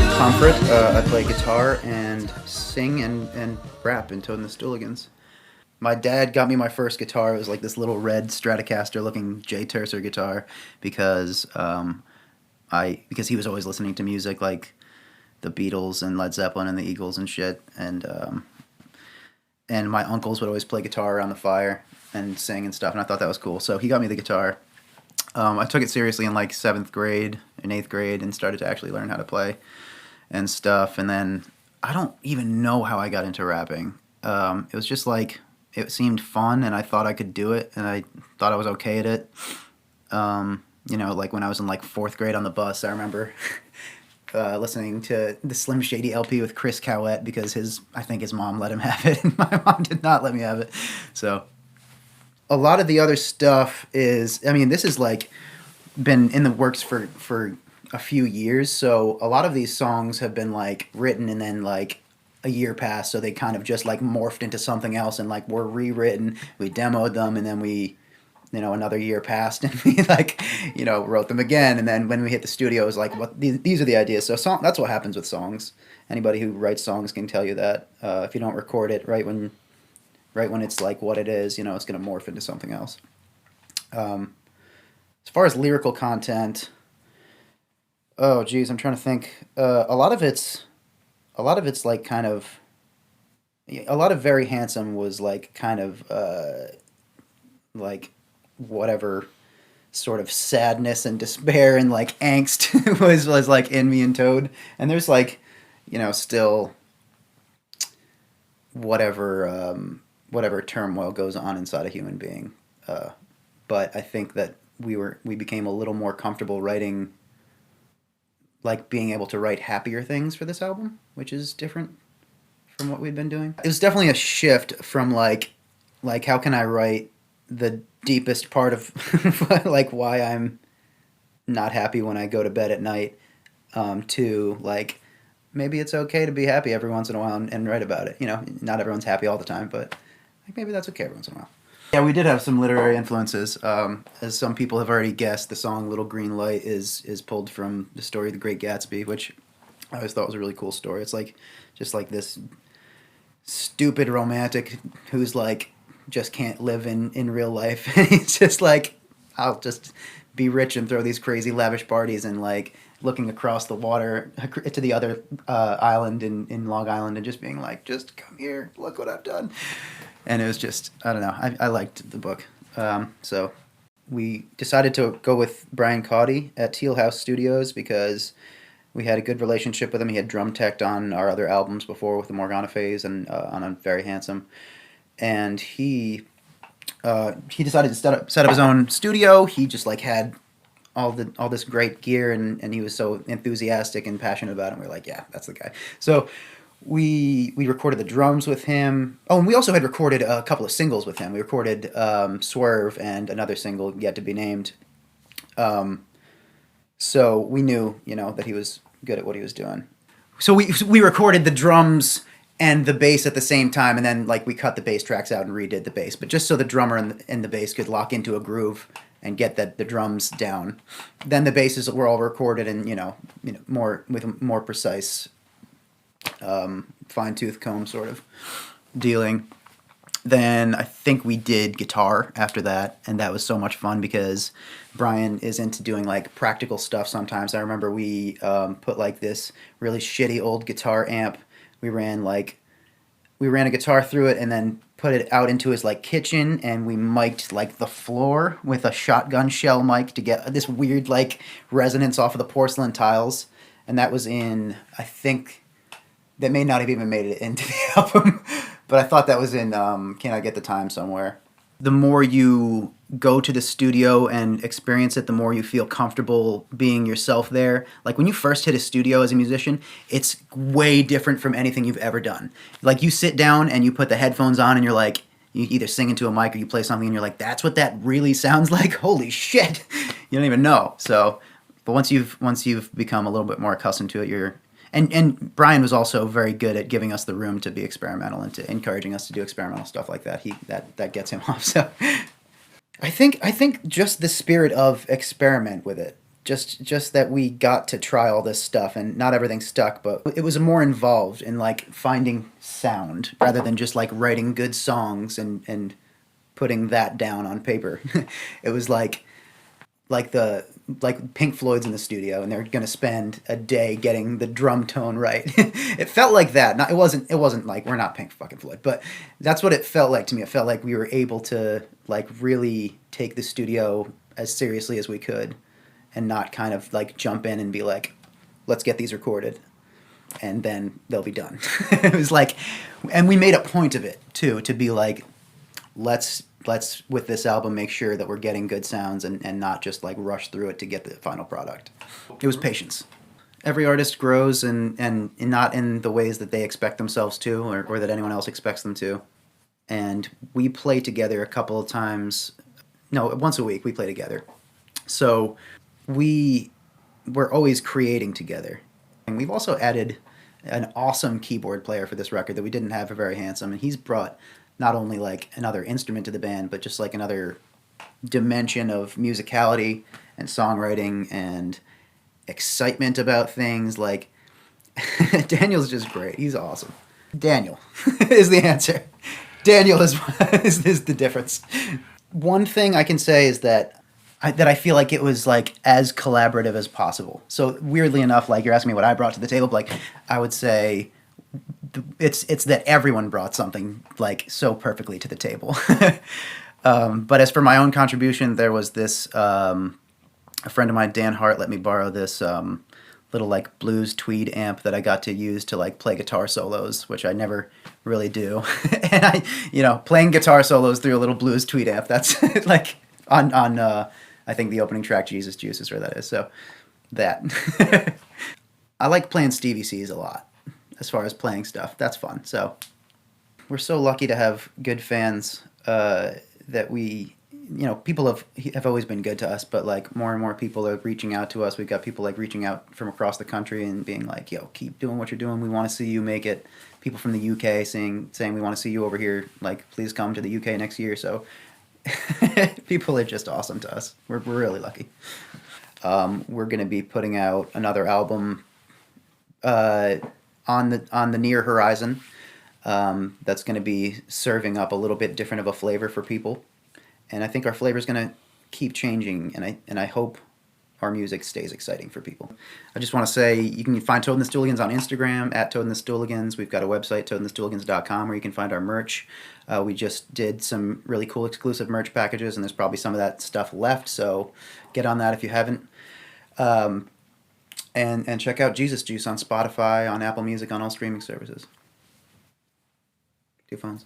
Pomfret. I play guitar and sing and rap in Toad and the Stooligans. My dad got me my first guitar. It was like this little red Stratocaster looking J Tercer guitar because because he was always listening to music like the Beatles and Led Zeppelin and the Eagles and shit, and my uncles would always play guitar around the fire and sing and stuff, and I thought that was cool. So he got me the guitar. I took it seriously in like 7th grade and 8th grade and started to actually learn how to play and stuff. And then I don't even know how I got into rapping. It was just like, it seemed fun and I thought I could do it and I thought I was okay at it. Like when I was in like 4th grade on the bus, I remember listening to the Slim Shady LP with Chris Cowett because I think his mom let him have it and my mom did not let me have it. So a lot of the other stuff is, this is like been in the works for a few years. So a lot of these songs have been like written and then like a year passed. So they kind of just like morphed into something else and like were rewritten. We demoed them and then we, another year passed and we like, wrote them again. And then when we hit the studio, it was like, these are the ideas. So that's what happens with songs. Anybody who writes songs can tell you that if you don't record it right when it's like what it is, it's going to morph into something else. As far as lyrical content, oh geez, I'm trying to think. A lot of it's like kind of, a lot of Very Handsome was like kind of like whatever sort of sadness and despair and like angst was like in me and Toad, and there's like, still whatever turmoil goes on inside a human being. But I think that we became a little more comfortable writing, like being able to write happier things for this album, which is different from what we'd been doing. It was definitely a shift from like how can I write the deepest part of like why I'm not happy when I go to bed at night, to like maybe it's okay to be happy every once in a while and write about it. Not everyone's happy all the time, but like maybe that's okay every once in a while. Yeah, we did have some literary influences. As some people have already guessed, the song Little Green Light is pulled from the story of The Great Gatsby, which I always thought was a really cool story. It's like just like this stupid romantic who's like just can't live in real life. He's just like, I'll just be rich and throw these crazy lavish parties, and like looking across the water to the other island in Long Island and just being like, just come here, look what I've done. And it was just, I don't know, I liked the book. So we decided to go with Brian Caudy at Teal House Studios because we had a good relationship with him. He had drum teched on our other albums before with the Morgana Phase and on a Very Handsome. And he decided to set up his own studio. He just like had all this great gear and he was so enthusiastic and passionate about it. And we were like, yeah, that's the guy. So we recorded the drums with him. Oh, and we also had recorded a couple of singles with him. We recorded Swerve and another single yet to be named. So we knew, that he was good at what he was doing. So we recorded the drums and the bass at the same time, and then like we cut the bass tracks out and redid the bass, but just so the drummer and the bass could lock into a groove and get the drums down. Then the basses were all recorded and more with more precise fine-tooth comb sort of dealing. Then I think we did guitar after that, and that was so much fun because Brian is into doing like practical stuff sometimes. I remember we put like this really shitty old guitar amp. We ran a guitar through it and then put it out into his like kitchen, and we mic'd like the floor with a shotgun shell mic to get this weird like resonance off of the porcelain tiles. And that was in, I think, that may not have even made it into the album, but I thought that was in Can I Get the Time Somewhere. The more you go to the studio and experience it, the more you feel comfortable being yourself there. Like when you first hit a studio as a musician, it's way different from anything you've ever done. Like you sit down and you put the headphones on and you're like, you either sing into a mic or you play something and you're like, that's what that really sounds like? Holy shit. You don't even know. So, but once you've become a little bit more accustomed to it, And Brian was also very good at giving us the room to be experimental and to encouraging us to do experimental stuff like that. That gets him off. So I think just the spirit of experiment with it just that we got to try all this stuff, and not everything stuck, but it was more involved in like finding sound rather than just like writing good songs and putting that down on paper. It was like Pink Floyd's in the studio and they're gonna spend a day getting the drum tone right. It felt like that. Not, it wasn't like we're not Pink fucking Floyd, but that's what it felt like to me. It felt like we were able to like really take the studio as seriously as we could, and not kind of like jump in and be like, let's get these recorded and then they'll be done. It was like, and we made a point of it too, to be like, let's with this album make sure that we're getting good sounds, and not just like rush through it to get the final product. It was patience. Every artist grows and not in the ways that they expect themselves to, or that anyone else expects them to. And we play together a couple of times, no, once a week we play together. So we're always creating together. And we've also added an awesome keyboard player for this record that we didn't have, a very handsome, and he's brought not only like another instrument to the band, but just like another dimension of musicality and songwriting and excitement about things. Like, Daniel's just great. He's awesome. Daniel is the answer. Daniel is the difference. One thing I can say is that I feel like it was like as collaborative as possible. So weirdly enough, like you're asking me what I brought to the table, but like I would say it's that everyone brought something like so perfectly to the table. But as for my own contribution, there was this a friend of mine, Dan Hart, let me borrow this little like blues tweed amp that I got to use to like play guitar solos, which I never really do. And playing guitar solos through a little blues tweed amp, that's like on I think the opening track, Jesus Juice, is where that is. So that. I like playing Stevie C's a lot as far as playing stuff. That's fun. So we're so lucky to have good fans that we, people have always been good to us, but like more and more people are reaching out to us. We've got people like reaching out from across the country and being like, yo, keep doing what you're doing. We want to see you make it. People from the UK saying we want to see you over here. Like, please come to the UK next year. So people are just awesome to us. We're really lucky. We're going to be putting out another album on the near horizon. That's going to be serving up a little bit different of a flavor for people, and I think our flavor is going to keep changing. And I hope our music stays exciting for people. I just want to say you can find Toad and the Stooligans on Instagram at Toad and the Stooligans. We've got a website, toadandthestooligans.com, where you can find our merch. We just did some really cool exclusive merch packages, and there's probably some of that stuff left, so get on that if you haven't. And check out Jesus Juice on Spotify, on Apple Music, on all streaming services. 2 phones.